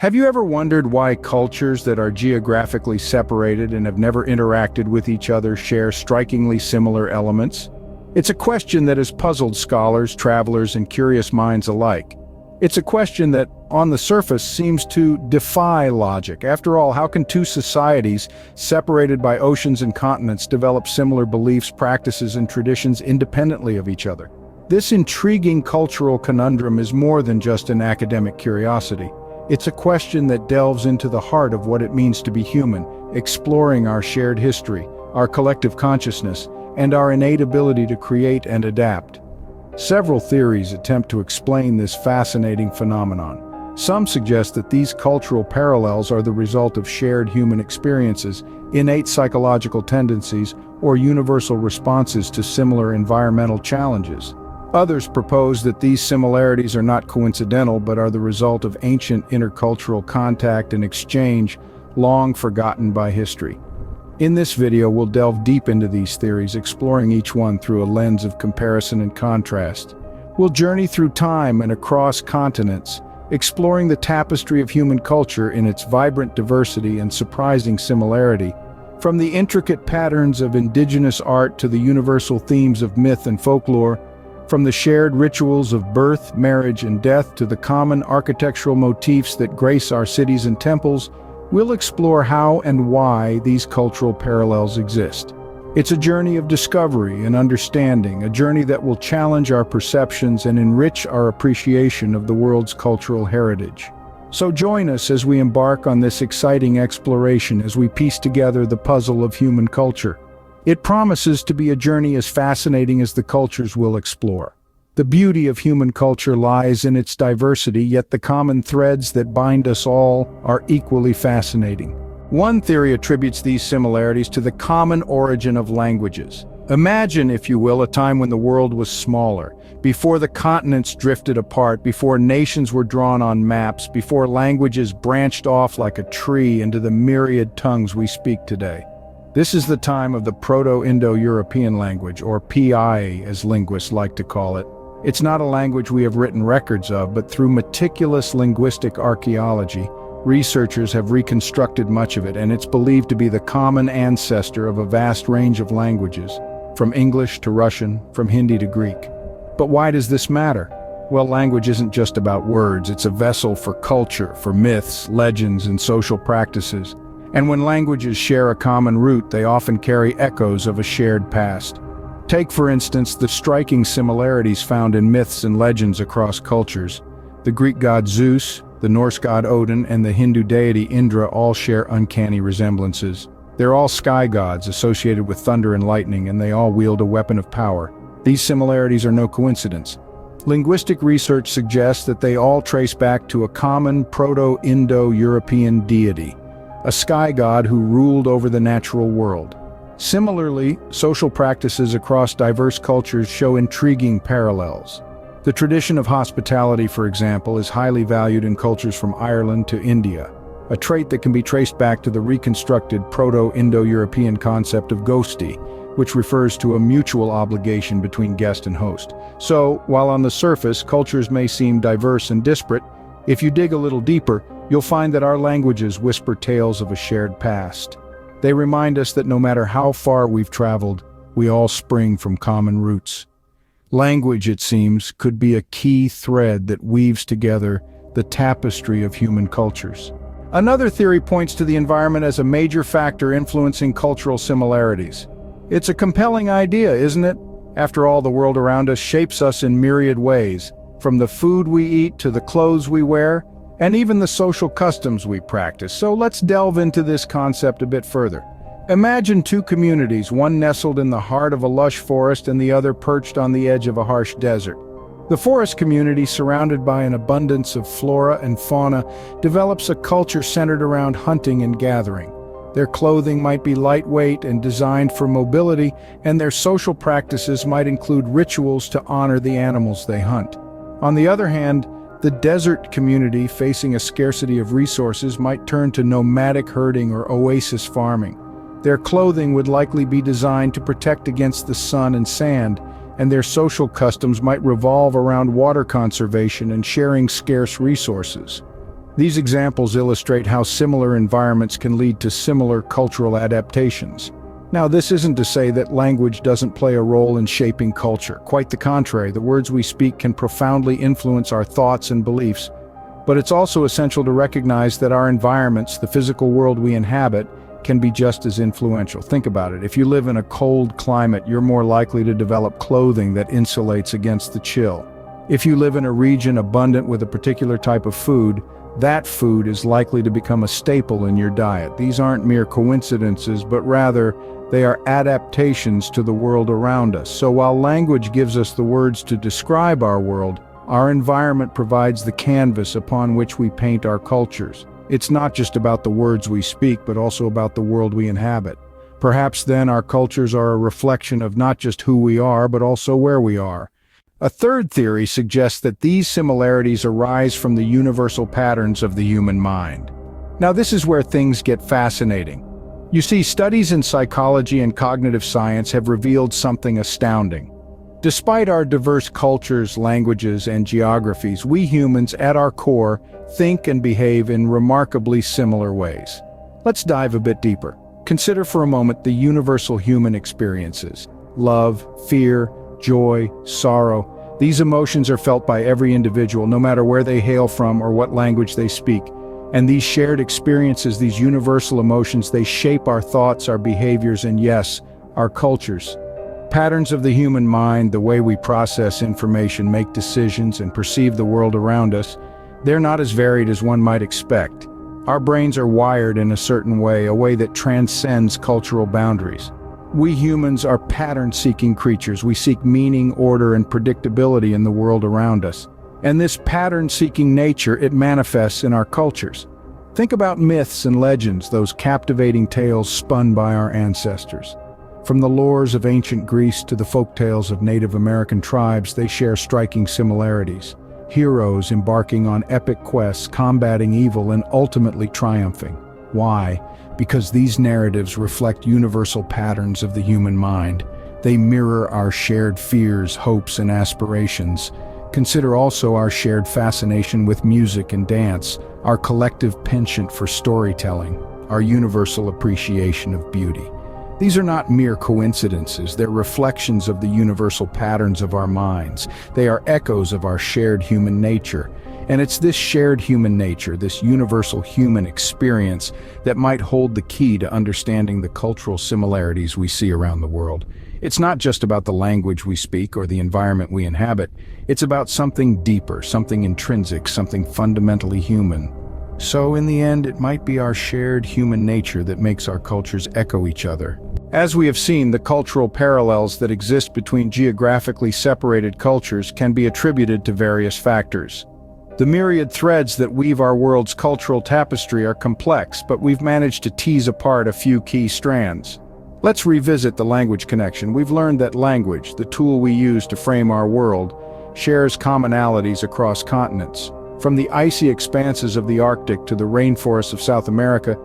Have you ever wondered why cultures that are geographically separated and have never interacted with each other share strikingly similar elements? It's a question that has puzzled scholars, travelers, and curious minds alike. It's a question that, on the surface, seems to defy logic. After all, how can two societies, separated by oceans and continents, develop similar beliefs, practices, and traditions independently of each other? This intriguing cultural conundrum is more than just an academic curiosity. It's a question that delves into the heart of what it means to be human, exploring our shared history, our collective consciousness, and our innate ability to create and adapt. Several theories attempt to explain this fascinating phenomenon. Some suggest that these cultural parallels are the result of shared human experiences, innate psychological tendencies, or universal responses to similar environmental challenges. Others propose that these similarities are not coincidental but are the result of ancient intercultural contact and exchange long forgotten by history. In this video, we'll delve deep into these theories, exploring each one through a lens of comparison and contrast. We'll journey through time and across continents, exploring the tapestry of human culture in its vibrant diversity and surprising similarity. From the intricate patterns of indigenous art to the universal themes of myth and folklore, from the shared rituals of birth, marriage, and death to the common architectural motifs that grace our cities and temples, we'll explore how and why these cultural parallels exist. It's a journey of discovery and understanding, a journey that will challenge our perceptions and enrich our appreciation of the world's cultural heritage. So join us as we embark on this exciting exploration as we piece together the puzzle of human culture. It promises to be a journey as fascinating as the cultures we'll explore. The beauty of human culture lies in its diversity, yet the common threads that bind us all are equally fascinating. One theory attributes these similarities to the common origin of languages. Imagine, if you will, a time when the world was smaller, before the continents drifted apart, before nations were drawn on maps, before languages branched off like a tree into the myriad tongues we speak today. This is the time of the Proto-Indo-European language, or PI as linguists like to call it. It's not a language we have written records of, but through meticulous linguistic archaeology, researchers have reconstructed much of it, and it's believed to be the common ancestor of a vast range of languages, from English to Russian, from Hindi to Greek. But why does this matter? Well, language isn't just about words, it's a vessel for culture, for myths, legends, and social practices. And when languages share a common root, they often carry echoes of a shared past. Take, for instance, the striking similarities found in myths and legends across cultures. The Greek god Zeus, the Norse god Odin, and the Hindu deity Indra all share uncanny resemblances. They're all sky gods associated with thunder and lightning, and they all wield a weapon of power. These similarities are no coincidence. Linguistic research suggests that they all trace back to a common Proto-Indo-European deity, a sky god who ruled over the natural world. Similarly, social practices across diverse cultures show intriguing parallels. The tradition of hospitality, for example, is highly valued in cultures from Ireland to India, a trait that can be traced back to the reconstructed Proto-Indo-European concept of ghosty, which refers to a mutual obligation between guest and host. So, while on the surface cultures may seem diverse and disparate, if you dig a little deeper, you'll find that our languages whisper tales of a shared past. They remind us that no matter how far we've traveled, we all spring from common roots. Language, it seems, could be a key thread that weaves together the tapestry of human cultures. Another theory points to the environment as a major factor influencing cultural similarities. It's a compelling idea, isn't it? After all, the world around us shapes us in myriad ways, from the food we eat to the clothes we wear, and even the social customs we practice. So let's delve into this concept a bit further. Imagine two communities, one nestled in the heart of a lush forest and the other perched on the edge of a harsh desert. The forest community, surrounded by an abundance of flora and fauna, develops a culture centered around hunting and gathering. Their clothing might be lightweight and designed for mobility, and their social practices might include rituals to honor the animals they hunt. On the other hand, the desert community, facing a scarcity of resources, might turn to nomadic herding or oasis farming. Their clothing would likely be designed to protect against the sun and sand, and their social customs might revolve around water conservation and sharing scarce resources. These examples illustrate how similar environments can lead to similar cultural adaptations. Now, this isn't to say that language doesn't play a role in shaping culture. Quite the contrary, the words we speak can profoundly influence our thoughts and beliefs. But it's also essential to recognize that our environments, the physical world we inhabit, can be just as influential. Think about it. If you live in a cold climate, you're more likely to develop clothing that insulates against the chill. If you live in a region abundant with a particular type of food, that food is likely to become a staple in your diet. These aren't mere coincidences, but rather they are adaptations to the world around us. So while language gives us the words to describe our world, our environment provides the canvas upon which we paint our cultures. It's not just about the words we speak, but also about the world we inhabit. Perhaps then our cultures are a reflection of not just who we are, but also where we are. A third theory suggests that these similarities arise from the universal patterns of the human mind. Now, this is where things get fascinating. You see, studies in psychology and cognitive science have revealed something astounding. Despite our diverse cultures, languages, and geographies, we humans, at our core, think and behave in remarkably similar ways. Let's dive a bit deeper. Consider for a moment the universal human experiences: love, fear, joy, sorrow. These emotions are felt by every individual, no matter where they hail from or what language they speak. And these shared experiences, these universal emotions, they shape our thoughts, our behaviors, and yes, our cultures. Patterns of the human mind, the way we process information, make decisions, and perceive the world around us, they're not as varied as one might expect. Our brains are wired in a certain way, a way that transcends cultural boundaries. We humans are pattern-seeking creatures. We seek meaning, order, and predictability in the world around us. And this pattern-seeking nature, it manifests in our cultures. Think about myths and legends, those captivating tales spun by our ancestors. From the lores of ancient Greece to the folktales of Native American tribes, they share striking similarities. Heroes embarking on epic quests, combating evil, and ultimately triumphing. Why? Because these narratives reflect universal patterns of the human mind. They mirror our shared fears, hopes, and aspirations. Consider also our shared fascination with music and dance, our collective penchant for storytelling, our universal appreciation of beauty. These are not mere coincidences, they're reflections of the universal patterns of our minds. They are echoes of our shared human nature. And it's this shared human nature, this universal human experience, that might hold the key to understanding the cultural similarities we see around the world. It's not just about the language we speak or the environment we inhabit. It's about something deeper, something intrinsic, something fundamentally human. So in the end, it might be our shared human nature that makes our cultures echo each other. As we have seen, the cultural parallels that exist between geographically separated cultures can be attributed to various factors. The myriad threads that weave our world's cultural tapestry are complex, but we've managed to tease apart a few key strands. Let's revisit the language connection. We've learned that language, the tool we use to frame our world, shares commonalities across continents. From the icy expanses of the Arctic to the rainforests of South America,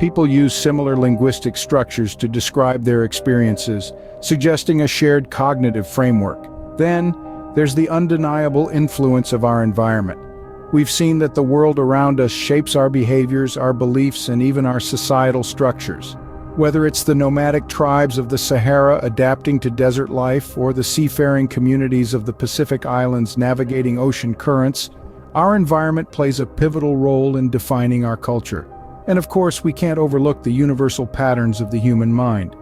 people use similar linguistic structures to describe their experiences, suggesting a shared cognitive framework. Then, there's the undeniable influence of our environment. We've seen that the world around us shapes our behaviors, our beliefs, and even our societal structures. Whether it's the nomadic tribes of the Sahara adapting to desert life, or the seafaring communities of the Pacific Islands navigating ocean currents, our environment plays a pivotal role in defining our culture. And of course, we can't overlook the universal patterns of the human mind.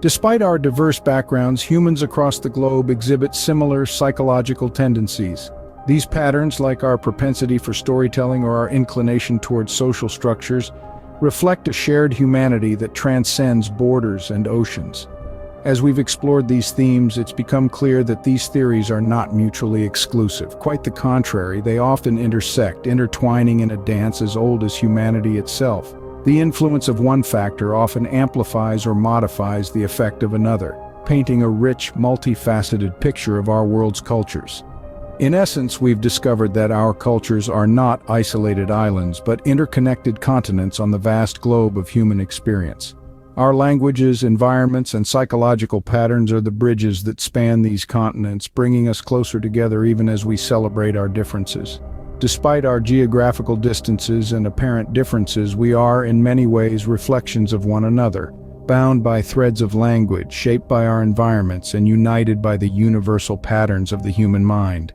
Despite our diverse backgrounds, humans across the globe exhibit similar psychological tendencies. These patterns, like our propensity for storytelling or our inclination towards social structures, reflect a shared humanity that transcends borders and oceans. As we've explored these themes, it's become clear that these theories are not mutually exclusive. Quite the contrary, they often intersect, intertwining in a dance as old as humanity itself. The influence of one factor often amplifies or modifies the effect of another, painting a rich, multifaceted picture of our world's cultures. In essence, we've discovered that our cultures are not isolated islands, but interconnected continents on the vast globe of human experience. Our languages, environments, and psychological patterns are the bridges that span these continents, bringing us closer together even as we celebrate our differences. Despite our geographical distances and apparent differences, we are, in many ways, reflections of one another, bound by threads of language, shaped by our environments, and united by the universal patterns of the human mind.